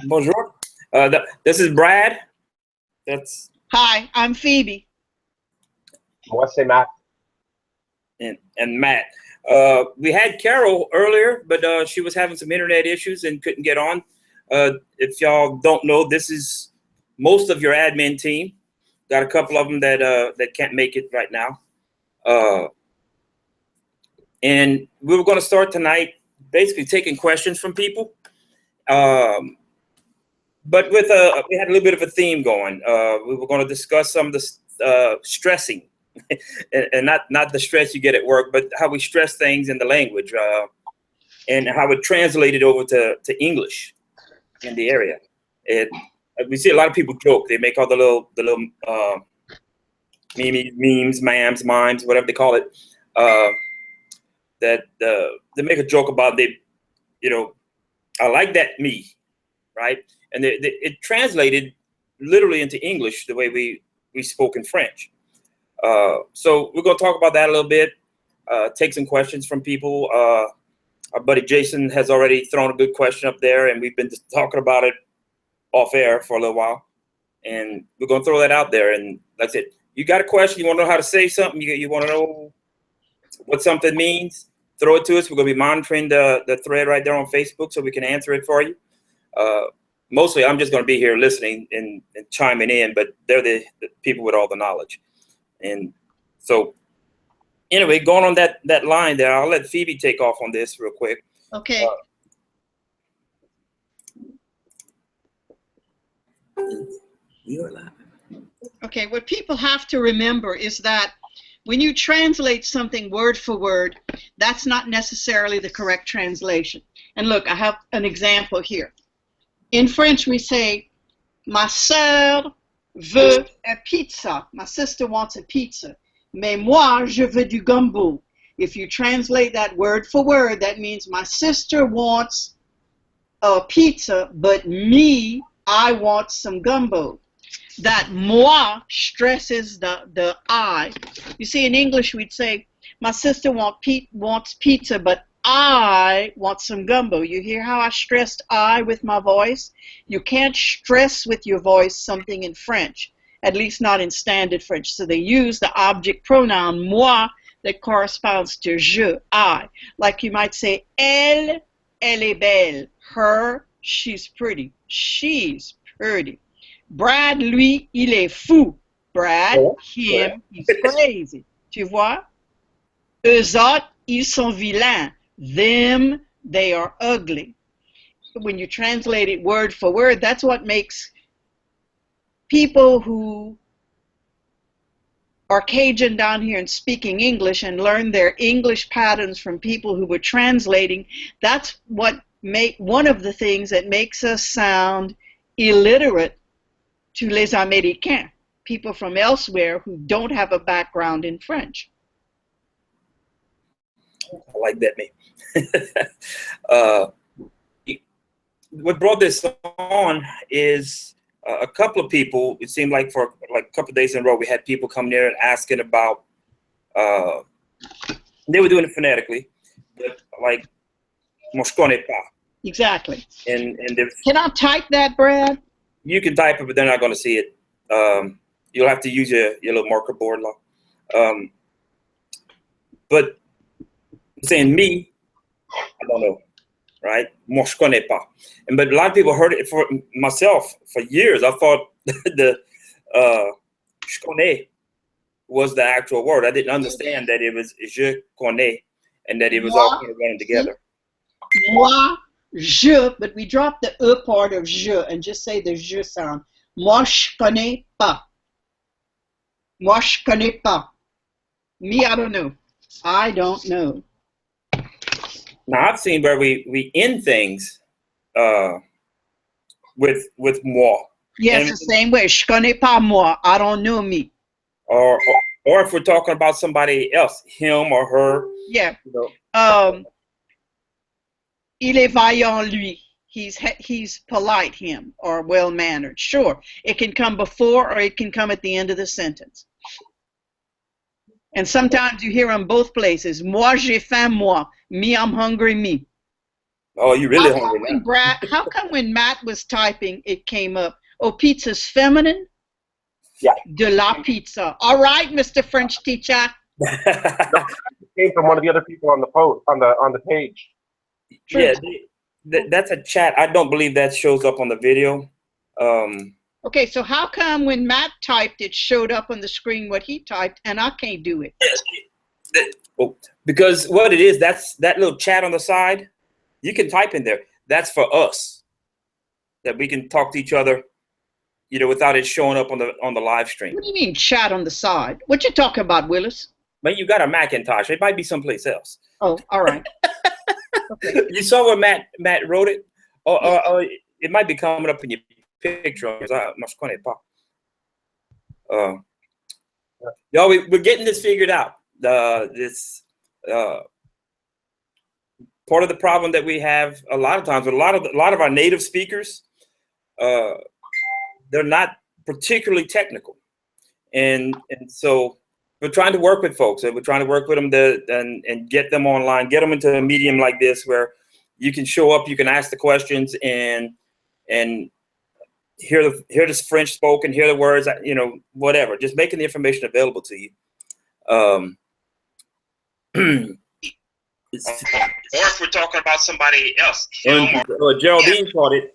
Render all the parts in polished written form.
Bonjour. This is Brad. That's Hi, I'm Phoebe. Moi, c'est Matt. and Matt. We had Carol earlier, but she was having some internet issues and couldn't get on. If y'all don't know, this is most of your admin team. Got a couple of them that can't make it right now. Uh, and we were going to start tonight, basically taking questions from people. Um, but we had a little bit of a theme going. We were going to discuss some of the stressing, and not the stress you get at work, but how we stress things in the language, and how it translated over to English in the area. It We see a lot of people joke. They make all the little memes, mams, mimes, whatever they call it. That they make a joke about I like that me, right? And it translated literally into English the way we spoke in French. So we're going to talk about that a little bit, take some questions from people. Our buddy Jason has already thrown a good question up there, and we've been just talking about it off air for a little while. And we're going to throw that out there. And that's it. You got a question, you want to know how to say something, you want to know what something means, throw it to us. We're going to be monitoring the thread right there on Facebook so we can answer it for you. Mostly, I'm just going to be here listening and chiming in, but they're the people with all the knowledge. And so, anyway, going on that line there, I'll let Phoebe take off on this real quick. Okay. You're live. Okay, what people have to remember is that when you translate something word for word, that's not necessarily the correct translation. And look, I have an example here. In French, we say, ma sœur veut a pizza. My sister wants a pizza. Mais moi, je veux du gumbo. If you translate that word for word, that means my sister wants a pizza, but me, I want some gumbo. That moi stresses the I. You see, in English, we'd say, my sister wants pizza, but I want some gumbo. You hear how I stressed I with my voice? You can't stress with your voice something in French, at least not in standard French. So they use the object pronoun moi that corresponds to je, I. Like you might say, elle est belle. Her, she's pretty. She's pretty. Brad, lui, il est fou. Brad, him, he's crazy. Tu vois? Eux autres, ils sont vilains. Them, they are ugly. When you translate it word for word, that's what makes people who are Cajun down here and speaking English and learn their English patterns from people who were translating. That's what one of the things that makes us sound illiterate to les Américains, people from elsewhere who don't have a background in French. I like that name. What brought this on is a couple of people. It seemed like for like a couple of days in a row, we had people come there and asking about. They were doing it phonetically, but like "moi je connais pas." Exactly. And can I type that, Brad? You can type it, but they're not going to see it. You'll have to use your little marker board. But saying me, I don't know, right? Moi je connais pas. But a lot of people heard it. For myself, for years, I thought the je connais was the actual word. I didn't understand that it was je connais and that it was all kind of running together. Moi, je, but we drop the e part of je and just say the je sound. Moi je connais pas. Moi je connais pas. Me, I don't know. I don't know. Now I've seen where we end things with moi. Yes, and the same way. Je connais pas moi. I don't know me. Or if we're talking about somebody else, him or her. Yeah. You know. Il est vaillant, lui. He's polite, him, or well-mannered. Sure, it can come before or it can come at the end of the sentence. And sometimes you hear them both places. Moi, j'ai faim, moi. Me, I'm hungry, me. Oh, you really hungry now. How come when Matt was typing, it came up? Oh, pizza's feminine? Yeah. De la pizza. All right, Mr. French teacher. No, it came from one of the other people on the post on the page. Yeah, that's a chat. I don't believe that shows up on the video. Okay, so how come when Matt typed, it showed up on the screen what he typed, and I can't do it? Because what it is, that's that little chat on the side. You can type in there. That's for us, that we can talk to each other, without it showing up on the live stream. What do you mean chat on the side? What you talking about, Willis? But you got a Macintosh. It might be someplace else. Oh, all right. Okay. You saw where Matt wrote it? Or it might be coming up in your picture. Y'all, we're getting this figured out. This part of the problem that we have a lot of times with a lot of our native speakers, they're not particularly technical, and so we're trying to work with folks, and we're trying to work with them and get them online, get them into a medium like this where you can show up, you can ask the questions, and hear the French spoken, hear the words, whatever. Just making the information available to you. Or if we're talking about somebody else. Geraldine caught it.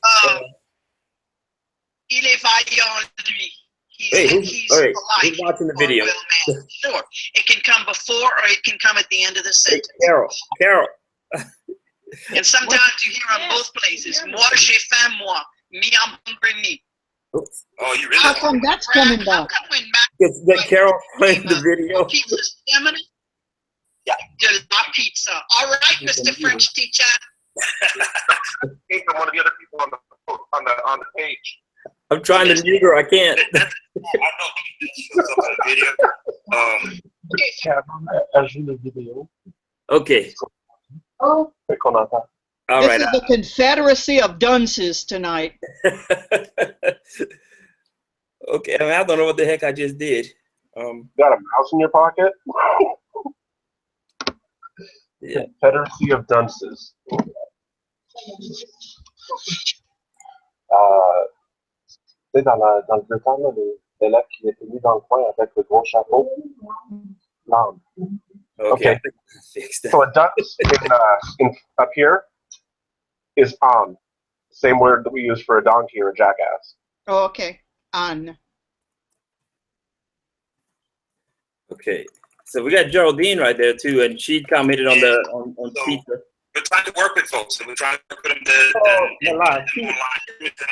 Il est vaillant, lui. He's polite. Who's watching the video? Sure. It can come before or it can come at the end of the sentence. Hey, Carol. And sometimes you hear on both places. Moi, j'ai faim, moi. Me, I'm hungry, me. Oops. Oh, you really? How come that's coming down? How come when That Carol playing the video? Pizza's feminine? Yeah. De la pizza. All right, Mr. French teacher. It came from one of the other people on the page. I'm trying to mute her. I can't. Okay. Oh. All right. This is the Confederacy of Dunces tonight. Okay. I don't know what the heck I just did. You got a mouse in your pocket? Yeah. Confederacy of Dunces. C'est dans le vieux temps, l'élève qui était mis dans le coin avec le gros chapeau. L'âme. Okay. So a dunce up here is on. Same word that we use for a donkey or a jackass. Oh, okay. On. Okay. So we got Geraldine right there too, and she commented on pizza. We're trying to work with folks, and we're trying to put them in a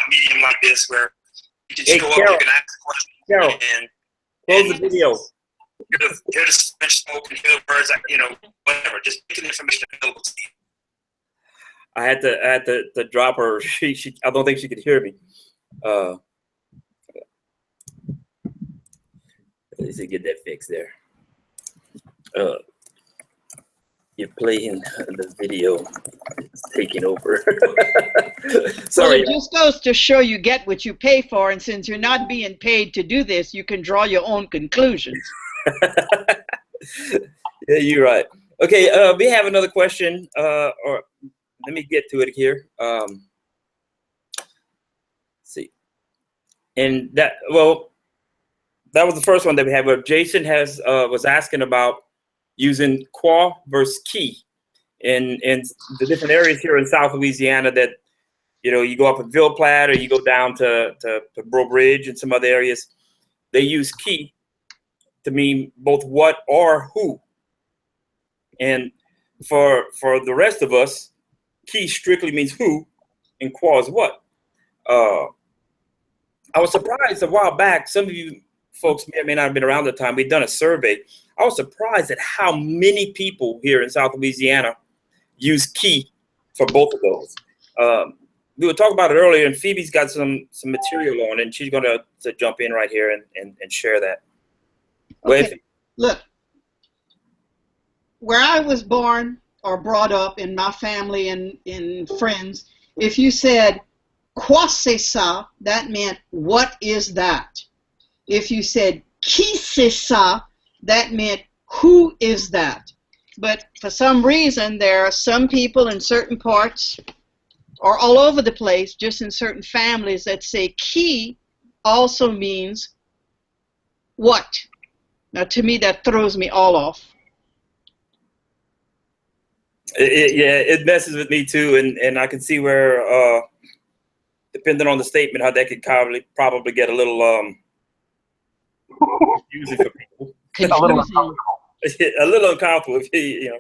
medium like this where you can show up, you can ask a question, and close the video. Hear the French spoken, hear the words, whatever. Just making the information available to you. I had to drop her. She I don't think she could hear me. Let's see, get that fixed there. You're playing the video. It's taking over. Sorry. Well, it just goes to show you get what you pay for, and since you're not being paid to do this, you can draw your own conclusions. Yeah, you're right. Okay, we have another question, or let me get to it here. Let's see. And that was the first one that we had, where Jason was asking about using qua versus key in the different areas here in South Louisiana that, you go up at Ville Platte or you go down to Breaux Bridge and some other areas. They use key to mean both what or who. And for the rest of us, key strictly means who and qua is what. I was surprised a while back, some of you folks may or may not have been around at the time, we'd done a survey. I was surprised at how many people here in South Louisiana use key for both of those. We were talking about it earlier, and Phoebe's got some material on, and she's going to jump in right here and share that. Okay. Look, where I was born or brought up in my family and in friends, if you said, quoi c'est ça, that meant, what is that? If you said, qui c'est ça, that meant, who is that? But for some reason, there are some people in certain parts or all over the place, just in certain families that say qui also means what. Now, to me, that throws me all off. It messes with me too, and I can see where, depending on the statement, how that could probably get a little confusing for people. A little uncomfortable. A little uncomfortable if you know,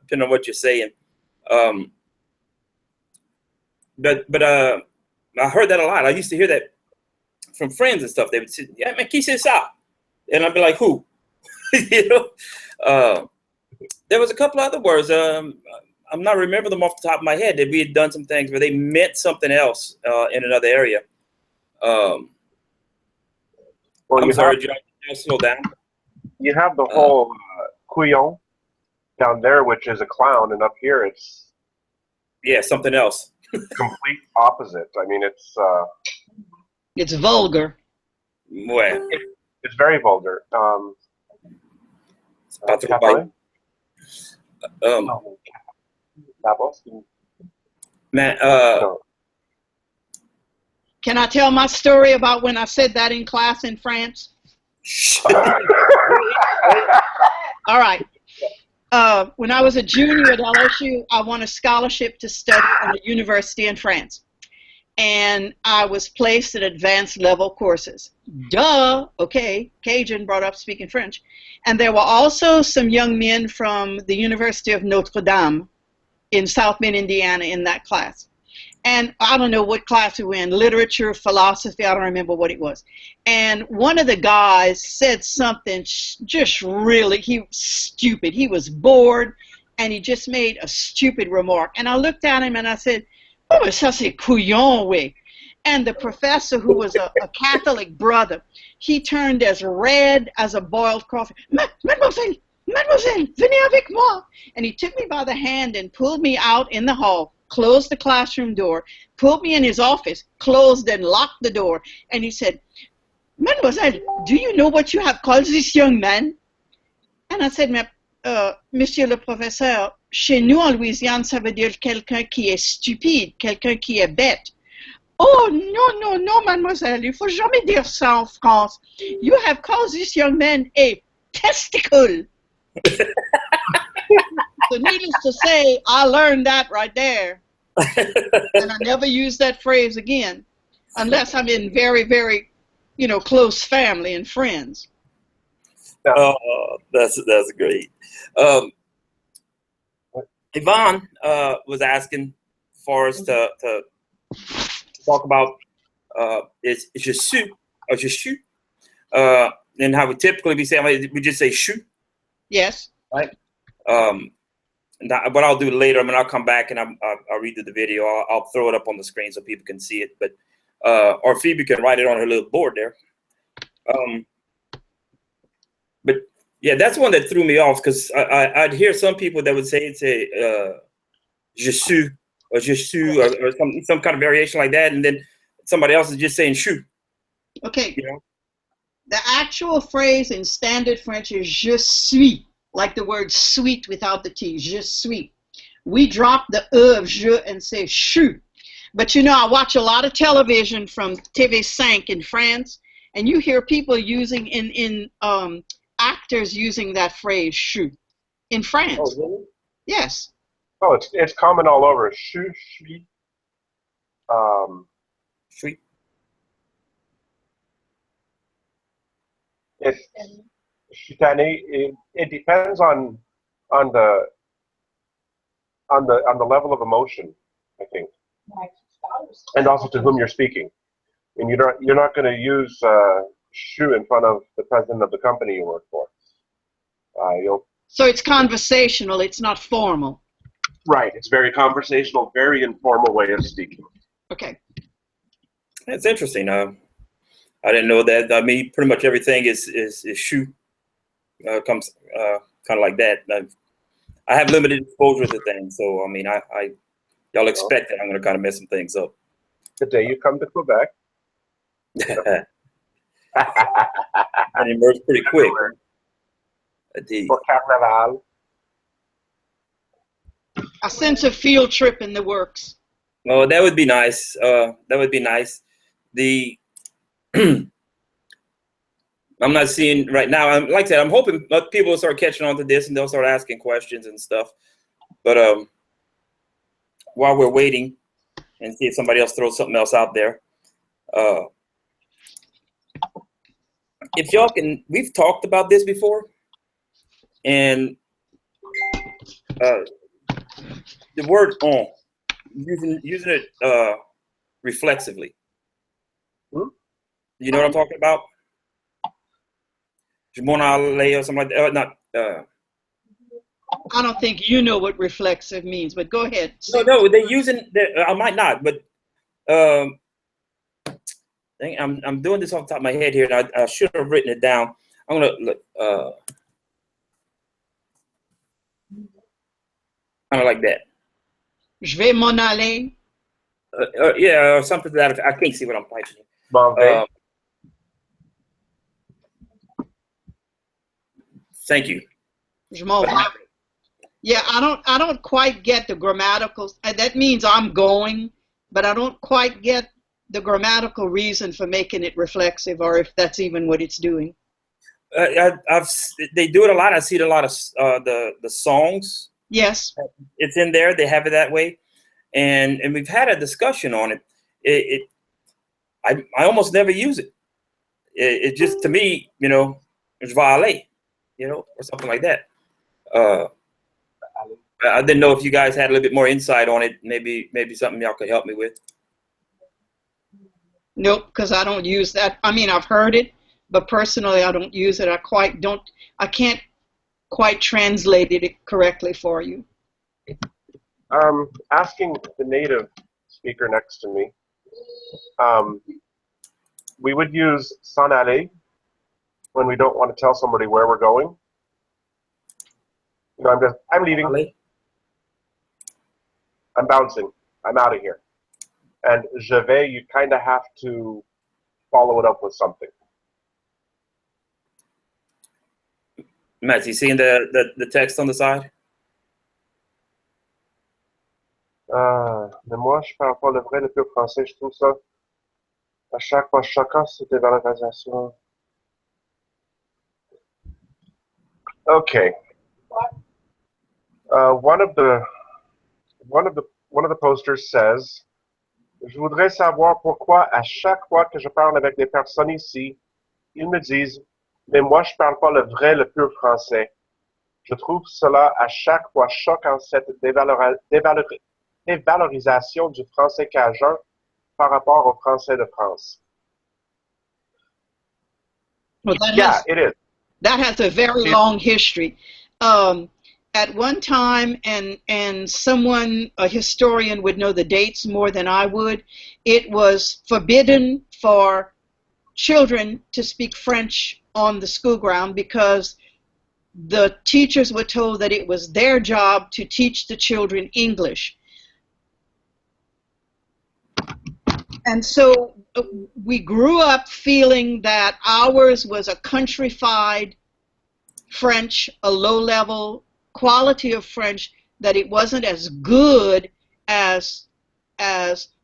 depending on what you're saying. But I heard that a lot. I used to hear that from friends and stuff. They would say, "Yeah, man, qui c'est ça?" And I'd be like, "Who?" You know. There was a couple other words. I'm not remembering them off the top of my head. That we had done some things where they meant something else in another area. Well, I'm sorry, John. Slow down. You have the whole couillon down there, which is a clown, and up here it's something else. complete opposite. I mean, It's vulgar. Well, it's very vulgar. Man, Can I tell my story about when I said that in class in France? All right. When I was a junior at LSU, I won a scholarship to study at a university in France. And I was placed in advanced level courses. Duh, okay, Cajun brought up speaking French. And there were also some young men from the University of Notre Dame in South Bend, Indiana in that class. And I don't know what class we were in, literature, philosophy, I don't remember what it was. And one of the guys said something just really, he was stupid. He was bored, and he just made a stupid remark. And I looked at him and I said, "Oh, mais ça c'est couillon, oui." And the professor, who was a Catholic brother, he turned as red as a boiled coffee. "Mademoiselle, mademoiselle, venez avec moi." And he took me by the hand and pulled me out in the hall, closed the classroom door, pulled me in his office, closed and locked the door. And he said, "Mademoiselle, do you know what you have called this young man?" And I said, "Monsieur le professeur, chez nous en Louisiane, ça veut dire quelqu'un qui est stupide, quelqu'un qui est bête." "Oh, non, non, non, mademoiselle, il faut jamais dire ça en France. You have called this young man a testicle." So needless to say, I learned that right there. And I never use that phrase again, unless I'm in very, very, close family and friends. Oh, that's great. Yvonne was asking for us to talk about is je suis or je suis, and how we typically be saying, we just say shoot. Yes. Right. What I'll do later, I'll come back and I'll redo the video. I'll throw it up on the screen so people can see it. But or Phoebe can write it on her little board there. But yeah, that's one that threw me off, because I'd hear some people that would say je suis or je suis or some kind of variation like that, and then somebody else is just saying chou. Okay. The actual phrase in standard French is je suis, like the word sweet without the T, je suis. We drop the E of je and say chou. But I watch a lot of television from TV5 in France, and you hear people using actors using that phrase chou in France. Oh, really? Yes. Oh, it's common all over. Chou, suis. Sweet. It depends on the level of emotion, I think, and also to whom you're speaking. And you're not going to use "shoo" in front of the president of the company you work for. So it's conversational. It's not formal. Right. It's very conversational, very informal way of speaking. Okay. That's interesting. I didn't know that. I mean, pretty much everything is shoe. Comes kind of like that. I have limited exposure to things, so y'all expect that I'm going to kind of mess some things up. The day you come to Quebec, and emerge pretty quick. For Carnaval. I sense a field trip in the works. Oh, that would be nice. That would be nice. The I'm not seeing right now. Like I said, I'm hoping people will start catching on to this and they'll start asking questions and stuff. But while we're waiting and see if somebody else throws something else out there, if y'all can, we've talked about this before, and the word "on," using it reflexively. You know what I'm talking about? Jimonale or something like that. Not. I don't think you know what reflexive means, but go ahead. No, they're using. I might not, but I'm doing this off the top of my head here, and I should have written it down. I'm gonna look. Kind of like that. Je vais m'en aller. Yeah, or something to that effect. I can't see what I'm typing. Thank you. Je m'en vais. Yeah, I don't quite get the grammatical. That means I'm going, but I don't quite get the grammatical reason for making it reflexive, or if that's even what it's doing. They do it a lot. I see it a lot of the songs. Yes, it's in there. They have it that way, and we've had a discussion on it. I almost never use it. It just, to me, it's valet, or something like that. I didn't know if you guys had a little bit more insight on it. Maybe something y'all could help me with. Nope, because I don't use that. I mean, I've heard it, but personally, I don't use it. I can't quite translate it correctly for you. Asking the native speaker next to me, we would use s'en aller when we don't want to tell somebody where we're going. I'm leaving. I'm bouncing. I'm out of here. And je vais, you kind of have to follow it up with something. Matt, you seeing the text on the side? Mais moi, je parle pas le vrai, le pur français. Je trouve ça à chaque fois choquant, cette dévalorisation. Okay. One of the posters says, je voudrais savoir pourquoi à chaque fois que je parle avec des personnes ici, ils me disent, mais moi je parle pas le vrai, le pur français. Je trouve cela à chaque fois choquant, cette dévalorisation du français cajun par rapport au français de France. Well, it is. That has a very long history. At one time, and someone, a historian, would know the dates more than I would, it was forbidden for children to speak French on the school ground because the teachers were told that it was their job to teach the children English. And so we grew up feeling that ours was a countrified French, a low-level quality of French, that it wasn't as good as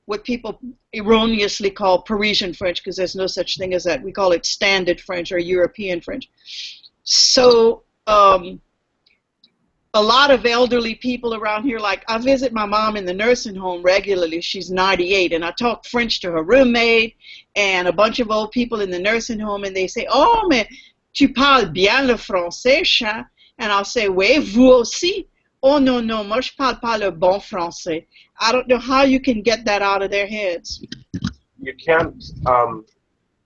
what people erroneously call Parisian French, because there's no such thing as that. We call it standard French or European French. So a lot of elderly people around here, like I visit my mom in the nursing home regularly. She's 98, and I talk French to her roommate and a bunch of old people in the nursing home, and they say, "Oh, mais tu parles bien le français, chat?" And I'll say, "Oui, vous aussi?" "Oh, non, non, moi je parle pas le bon français." I don't know how you can get that out of their heads. You can't.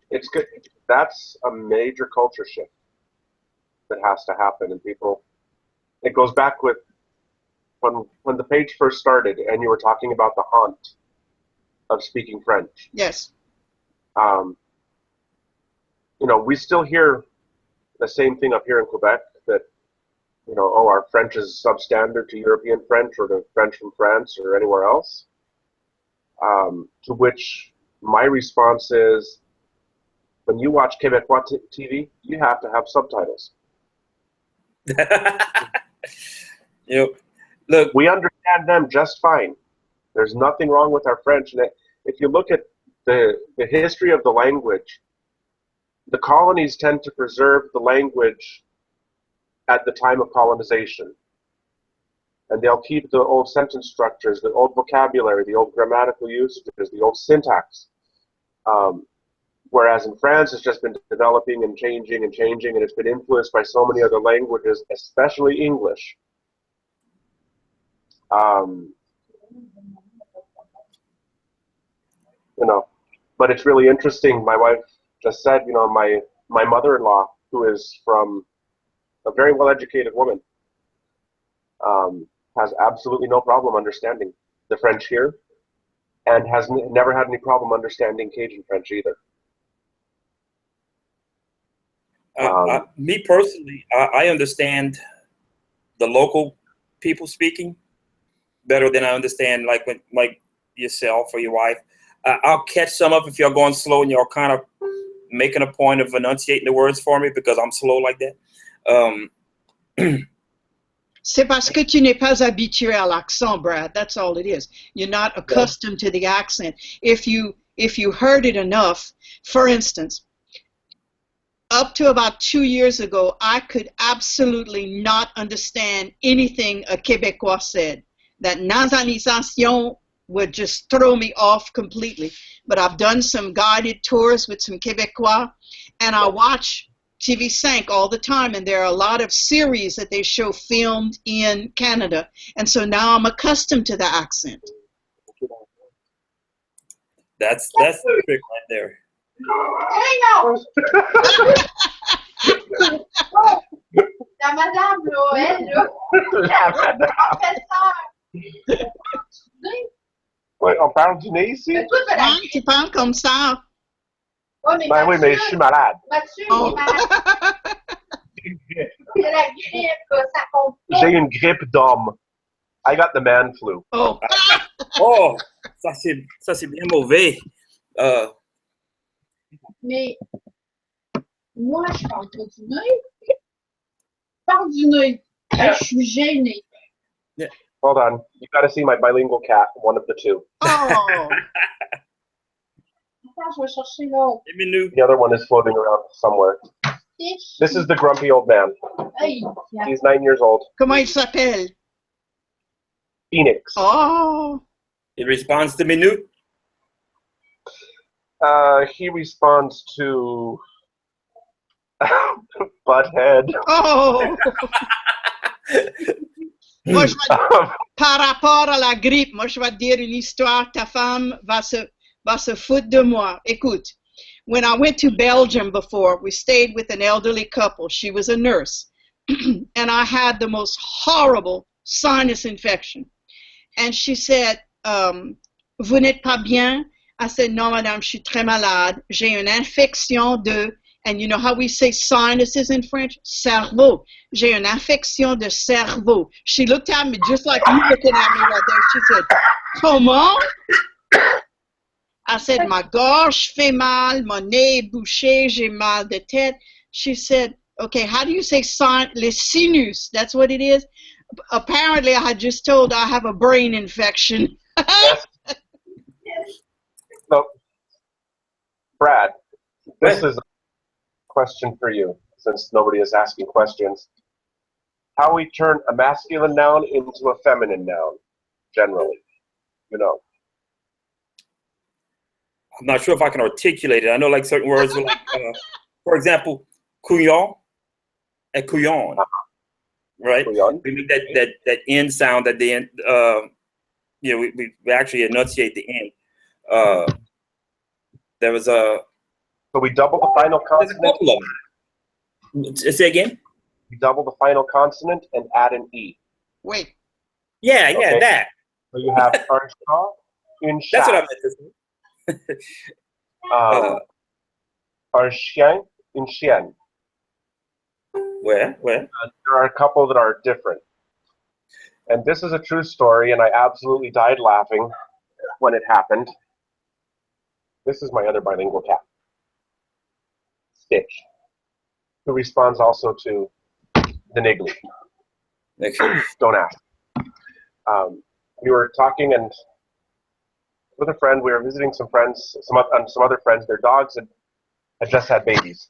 It's good. That's a major culture shift that has to happen, and people. It goes back with when the page first started, and you were talking about the haunt of speaking French. Yes. We still hear the same thing up here in Quebec, that our French is substandard to European French or to French from France or anywhere else. To which my response is, when you watch Québécois TV, you have to have subtitles. Look, we understand them just fine. There's nothing wrong with our French. And if you look at the history of the language, the colonies tend to preserve the language at the time of colonization. And they'll keep the old sentence structures, the old vocabulary, the old grammatical usages, the old syntax. Whereas in France, it's just been developing and changing, and it's been influenced by so many other languages, especially English. You know, but it's really interesting. My wife just said, you know, my mother-in-law, who is from a very well-educated woman, has absolutely no problem understanding the French here, and has never had any problem understanding Cajun French either. Me personally, I understand the local people speaking better than I understand like yourself or your wife. I'll catch some of it if you're going slow and you're kind of making a point of enunciating the words for me because I'm slow like that. C'est parce que tu n'es pas habitué à l'accent, Brad. That's all it is. You're not accustomed to the accent. If you heard it enough, for instance, up to about 2 years ago, I could absolutely not understand anything a Québécois said. That nasanisation would just throw me off completely. But I've done some guided tours with some Québécois, and I watch TV5 all the time, and there are a lot of series that they show filmed in Canada. And so now I'm accustomed to the accent. That's the trick right there. La madame, là, elle, là. Ouais, on parle du nez ici? Mais toi, t'as la Ouais, tu parles comme ça. Ouais, mais Ben oui, mais je suis malade. Mathieu, Oh. il a la grippe, ça compte pas. J'ai une grippe d'homme. I got the man flu. Oh. Oh, ça c'est bien mauvais. Mais moi, je parle pas du nez. Je parle du nez. Je suis gênée. Hold on. You got to see my bilingual cat, one of the two. Oh. Attends, je vais chercher l'autre. The other one is floating around somewhere. This is the grumpy old man. Hey, He's 9 years old. Comment il s'appelle? Phoenix. Oh. It responds to minute. He responds to butthead. Oh. Moi, je vais, par rapport à la grippe, moi, je vais te dire une histoire. Ta femme va se foutre de moi. Écoute, when I went to Belgium before, we stayed with an elderly couple. She was a nurse. And I had the most horrible sinus infection. And she said, vous n'êtes pas bien? I said, non, madame, je suis très malade. J'ai une infection de, and you know how we say sinuses in French? Cerveau. J'ai une infection de cerveau. She looked at me just like you looking at me right there. She said, comment? I said, ma gorge fait mal, mon nez est bouché, j'ai mal de tête. She said, okay, how do you say les sinus? That's what it is. Apparently, I had just told I have a brain infection. So, Brad, this is a question for you, since nobody is asking questions. How we turn a masculine noun into a feminine noun, generally, you know. I'm not sure if I can articulate it. I know like certain words are like, for example, couillon and couillon, right? Couillon. We make that end sound at the end. You know, we actually enunciate the end. There was a. So we double the final There's a consonant. couple of them. Say again. We double the final consonant and add an E. Wait. Yeah, Okay. that. So you have archa, une That's what I chat. meant to say. Un chien, une chienne. Where? There are a couple that are different. And this is a true story, and I absolutely died laughing when it happened. This is my other bilingual cat, Stitch, who responds also to the niggly. Excellent. Don't ask. We were talking, and with a friend. We were visiting some friends, some other friends. Their dogs had just had babies,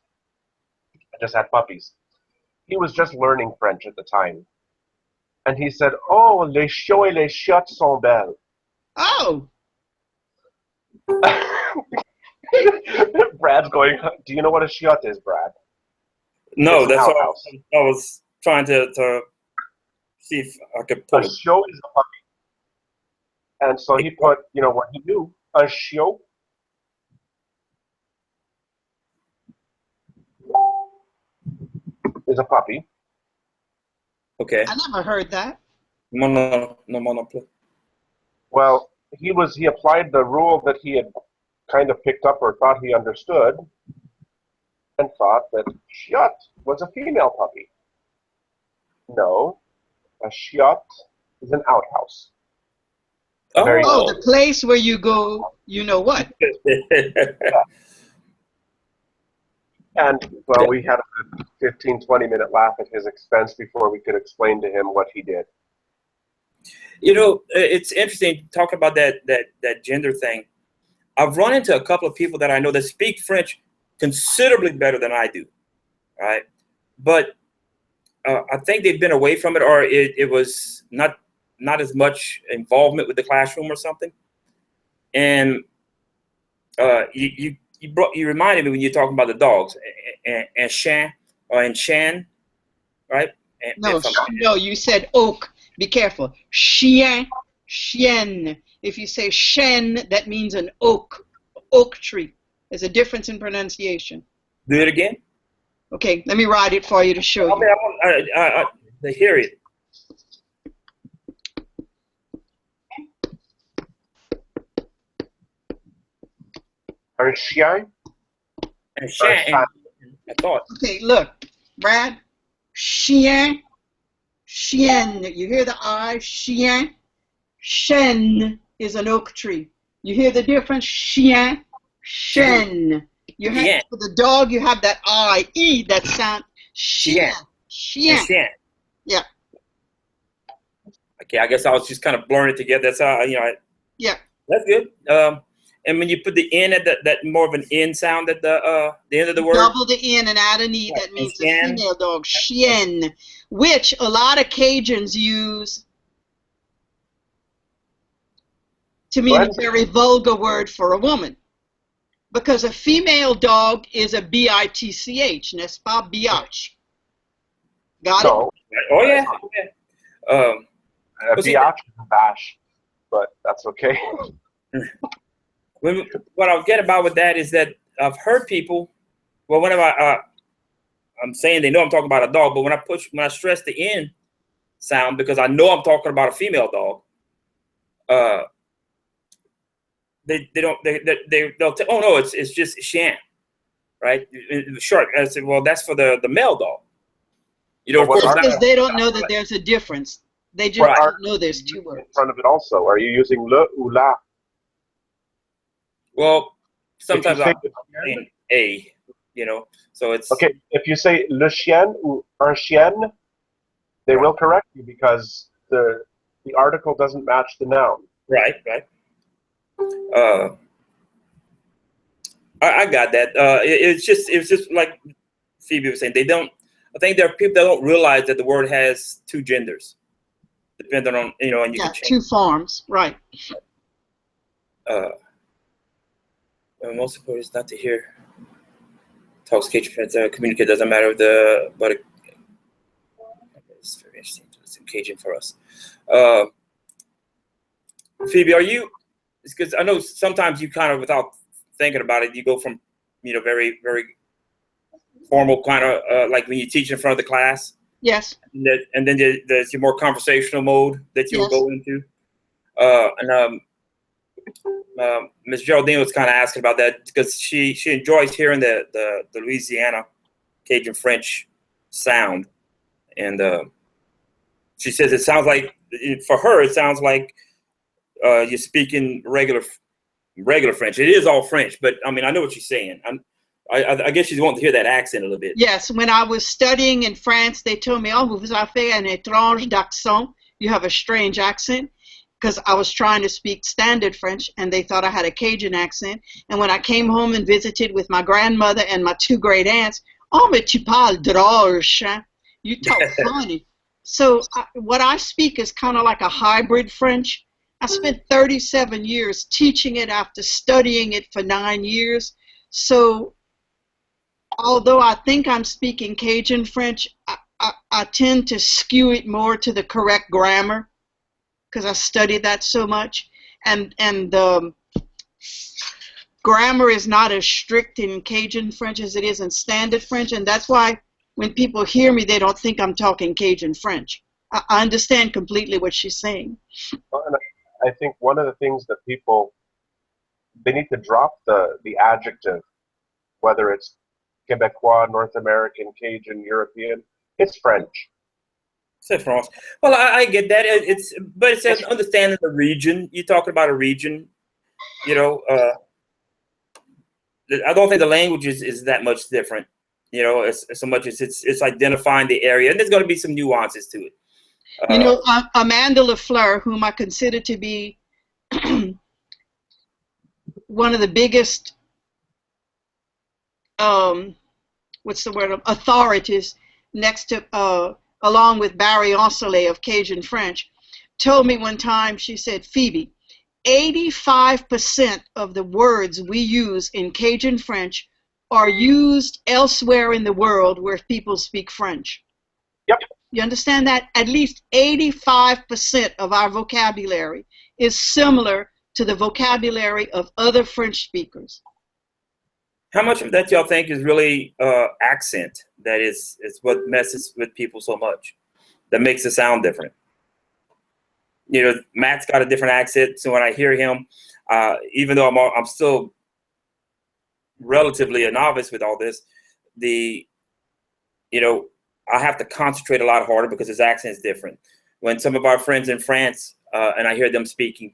had just had puppies. He was just learning French at the time, and he said, "Oh, les chiots et les chiottes sont belles." Oh, Brad's going, "Do you know what a chiotte is, Brad?" No, It's an that's all outhouse. I was trying to see if I could A pull it. chiot is a puppy. And so he put, what he knew, a chiot is a puppy. Okay. I never heard that. No, no. Well, he applied the rule that he had kind of picked up or thought he understood, and thought that chiot was a female puppy. No, a chiot is an outhouse. Very Oh, Oh. the place where you go, you know what? And, well, we had a 15, 20-minute laugh at his expense before we could explain to him what he did. It's interesting talking about that gender thing. I've run into a couple of people that I know that speak French considerably better than I do, right? But I think they've been away from it, or it was not as much involvement with the classroom or something. And you reminded me when you're talking about the dogs and Shan and Shan, right? No, you said oak. Be careful. Chien, chienne. If you say chêne, that means an oak tree. There's a difference in pronunciation. Do it again. Okay, let me write it for you to show you. I hear it. Un chien? And Shan, I thought. Okay, look, Brad. Chien, chienne. You hear the I? Chien. Chêne is an oak tree. You hear the difference? Chien, chêne. You have for the dog. You have that I, E, that sound. Chien, chien. Yeah. Okay, I guess I was just kind of blurring it together. That's how Yeah. That's good. And when you put the N at that more of an N sound at the end of the word. Double the N and add an E. That means a female dog. Chien, which a lot of Cajuns use to mean a very vulgar word for a woman. Because a female dog is a bitch, n'est-ce pas? Biatch. Got it? Oh, yeah. A biatch is a bash, but that's okay. What I'll get about with that is that I've heard people, well, whenever I'm saying they know I'm talking about a dog, but when I stress the N sound, because I know I'm talking about a female dog, they'll tell, oh no, it's just Shan, right? Short. I said, well, that's for the male dog. Of course, because they don't know that there's a difference. They just don't know there's two words. In front of it also. Are you using le ou la? Well, sometimes I'm saying a, so it's... Okay, if you say le chien ou un chien, they will correct you because the article doesn't match the noun. Right. I got that. It's just like Phoebe was saying. I think there are people that don't realize that the word has two genders, depending on and you can change. Two forms, right? Most important is not to hear talks Cajun friends. Communicate doesn't matter but it's very interesting. It's in Cajun for us. Phoebe, are you? Because I know sometimes you kind of, without thinking about it, you go from very, very formal kind of like when you teach in front of the class. Yes. And then there's your more conversational mode that you'll go into. Ms. Geraldine was kind of asking about that because she enjoys hearing the Louisiana Cajun French sound, and she says it sounds like, for her, it sounds like you're speaking regular French. It is all French, but I mean, I know what you're saying. I guess she's wanting to hear that accent a little bit. Yes, when I was studying in France, they told me, "Oh, vous avez un étrange d'accent. You have a strange accent." because I was trying to speak standard French, and they thought I had a Cajun accent. And when I came home and visited with my grandmother and my 2 great aunts, oh, mais tu parles drôle, chien. You talk funny. So what I speak is kind of like a hybrid French. I spent 37 years teaching it after studying it for 9 years. So although I think I'm speaking Cajun French, I tend to skew it more to the correct grammar because I studied that so much. And grammar is not as strict in Cajun French as it is in standard French, and that's why when people hear me, they don't think I'm talking Cajun French. I understand completely what she's saying. Well, and I think one of the things that people, they need to drop the adjective, whether it's Quebecois, North American, Cajun, European. It's French. C'est France. Well, I get that. But it's an understanding the region. You're talking about a region, you know. I don't think the language is that much different, you know, as so much as it's identifying the area, and there's going to be some nuances to it. You know, Amanda LaFleur, whom I consider to be one of the biggest, authorities next to, along with Barry Ossolet of Cajun French, told me one time, she said, Phoebe, 85% of the words we use in Cajun French are used elsewhere in the world where people speak French. Yep. You understand that? At least 85% of our vocabulary is similar to the vocabulary of other French speakers. How much of that y'all think is really accent? That is what messes with people so much, that makes it sound different. You know, Matt's got a different accent, so when I hear him, even though I'm still relatively a novice with all this, I have to concentrate a lot harder because his accent is different. When some of our friends in France, and I hear them speaking,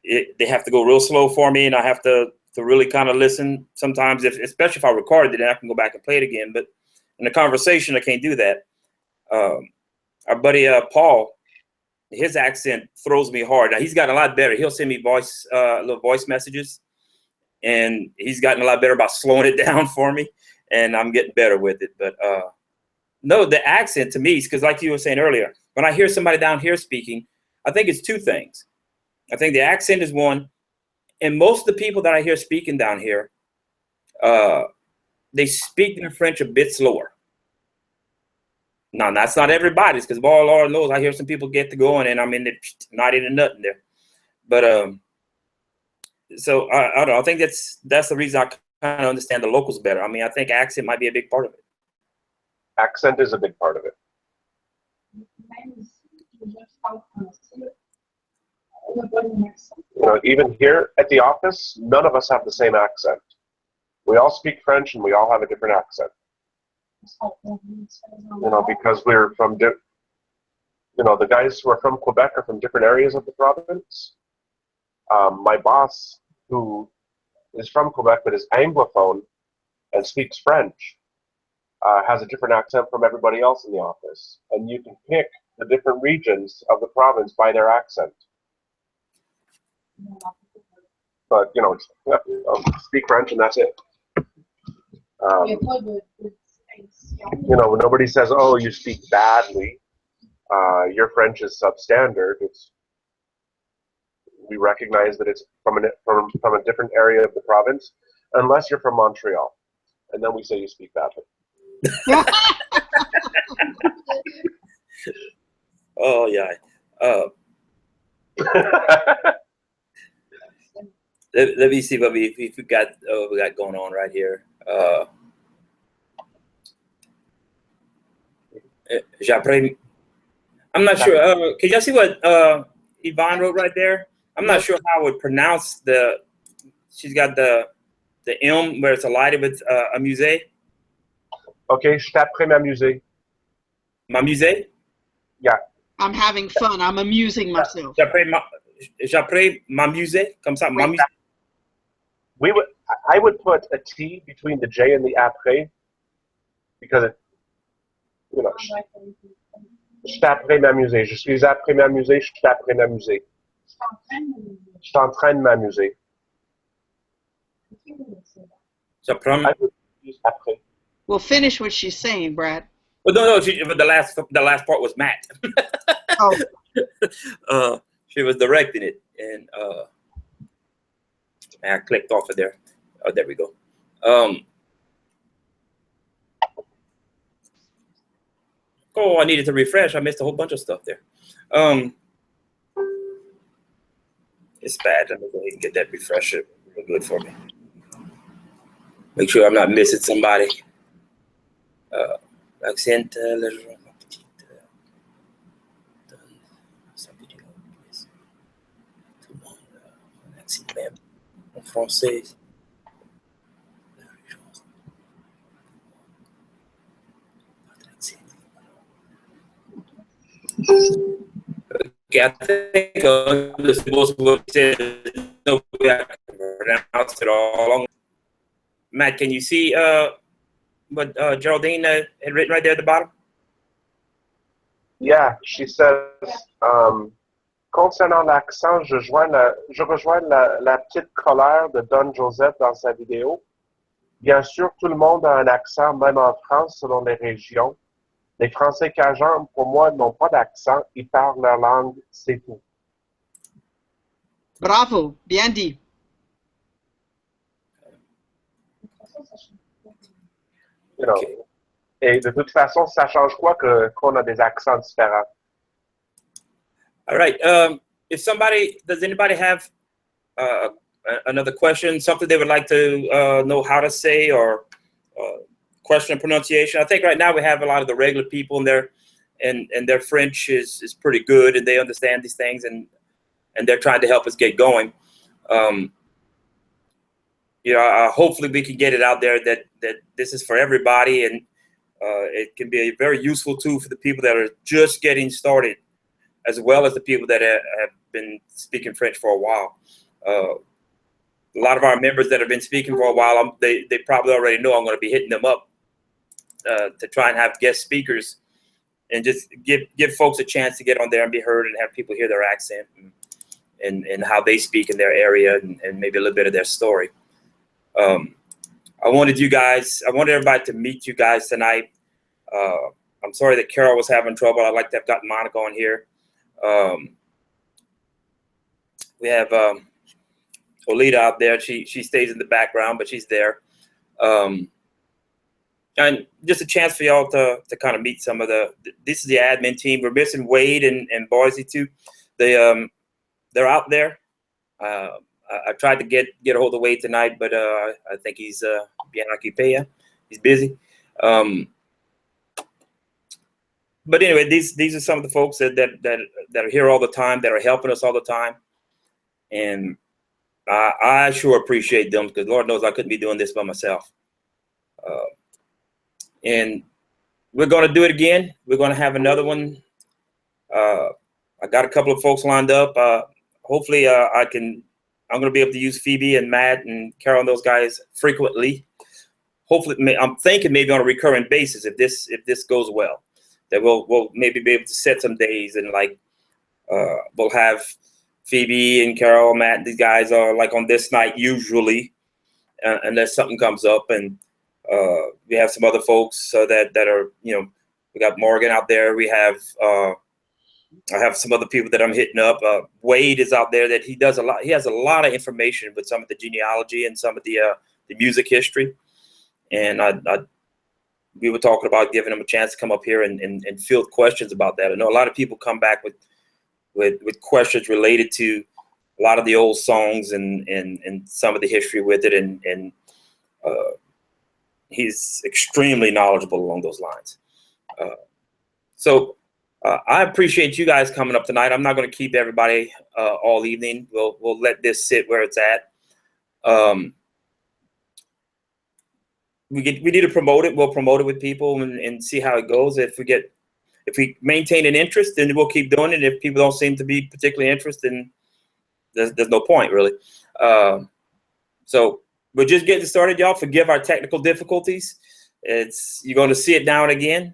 they have to go real slow for me, and I have to really kind of listen. Sometimes, especially if I record it, then I can go back and play it again. But in a conversation, I can't do that. Our buddy Paul, his accent throws me hard. Now, he's gotten a lot better. He'll send me little voice messages, and he's gotten a lot better about slowing it down for me, and I'm getting better with it. But no, the accent to me is because, like you were saying earlier, when I hear somebody down here speaking, I think it's 2 things. I think the accent is one, and most of the people that I hear speaking down here, they speak their French a bit slower. Now, that's not everybody's, because boy, Lord knows, I hear some people get to going, and I'm not into nothing there. But so I don't know. I think that's the reason I kind of understand the locals better. I mean, I think accent might be a big part of it. Accent is a big part of it. You know, even here at the office, none of us have the same accent. We all speak French, and we all have a different accent. You know, because we're from, the guys who are from Quebec are from different areas of the province. My boss, who is from Quebec but is Anglophone and speaks French, has a different accent from everybody else in the office. And you can pick the different regions of the province by their accent. But, speak French and that's it. Nobody says, oh, you speak badly. Your French is substandard. We recognize that it's from a different area of the province, unless you're from Montreal. And then we say you speak badly. Oh, yeah. Let me see what we got going on right here. I'm not sure. Can y'all see what Yvonne wrote right there? I'm not sure how I would pronounce she's got the M where it's elided with amuser. Okay, je t'apprends m'amuser. M'amuser? Yeah. I'm having fun. I'm amusing myself. J'apprends m'amuser, comme ça, m'amuser. I would put a T between the J and the après, because je t'apprends m'amuser. Je suis après m'amuser, je t'apprends m'amuser. Je suis en train de m'amuser. Ça prend. I will use après. Well, finish what she's saying, Brad. Well, no, but the last part was Matt. Oh. She was directing it, and I clicked off of there. Oh, there we go. Oh, I needed to refresh. I missed a whole bunch of stuff there. It's bad. Let me go ahead and get that refresher real good for me. Make sure I'm not missing somebody. Accent, en français. Okay, I think this is most of what he said. No way I can pronounce it all. Matt, can you see what Geraldine had written right there at the bottom? Yeah, she says, concernant l'accent, je rejoins la petite colère de Don Joseph dans sa vidéo. Bien sûr, tout le monde a un accent, même en France, selon les régions. Les Français Cajuns, pour moi, n'ont pas d'accent. Ils parlent leur langue, c'est tout. Bravo, bien dit. You know, Okay. Et de toute façon, ça change quoi qu'on a des accents différents? All right. Does anybody have another question, something they would like to know how to say, or question of pronunciation? I think right now we have a lot of the regular people in there, and their French is pretty good, and they understand these things, and they're trying to help us get going. Hopefully we can get it out there that this is for everybody, and it can be a very useful tool for the people that are just getting started, as well as the people that have been speaking French for a while. A lot of our members that have been speaking for a while, they probably already know I'm going to be hitting them up to try and have guest speakers and just give folks a chance to get on there and be heard and have people hear their accent and how they speak in their area and maybe a little bit of their story. I wanted everybody to meet you guys tonight. I'm sorry that Carol was having trouble. I'd like to have gotten Monica on here. We have Olita out there. She stays in the background, but she's there. And just a chance for y'all to kind of meet some of this is the admin team. We're missing Wade and Boise too. They're out there. I tried to get a hold of Wade tonight, but I think he's bien occupé. He's busy. But anyway, these are some of the folks that are here all the time, that are helping us all the time, and I sure appreciate them, because Lord knows I couldn't be doing this by myself. And we're going to do it again. We're going to have another one. I got a couple of folks lined up. Hopefully, I'm going to be able to use Phoebe and Matt and Carol and those guys frequently. Hopefully, I'm thinking maybe on a recurring basis if this goes well, that we'll maybe be able to set some days and we'll have Phoebe and Carol, Matt, these guys are like on this night usually, unless something comes up, and we have some other folks that are, we got Morgan out there. We have I have some other people that I'm hitting up. Wade is out there that he does a lot. He has a lot of information with some of the genealogy and some of the music history. And we were talking about giving him a chance to come up here and field questions about that. I know a lot of people come back with questions related to a lot of the old songs and some of the history with it. And he's extremely knowledgeable along those lines. So I appreciate you guys coming up tonight. I'm not going to keep everybody all evening. We'll let this sit where it's at. We need to promote it. We'll promote it with people and see how it goes. If we maintain an interest, then we'll keep doing it. If people don't seem to be particularly interested, then there's no point really. So we're just getting started, y'all. Forgive our technical difficulties. You're going to see it now and again.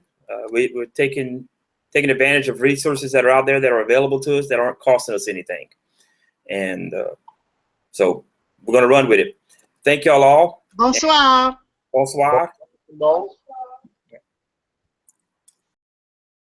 We're taking advantage of resources that are out there that are available to us that aren't costing us anything. And so we're going to run with it. Thank y'all all. Bonsoir. Bonsoir. No.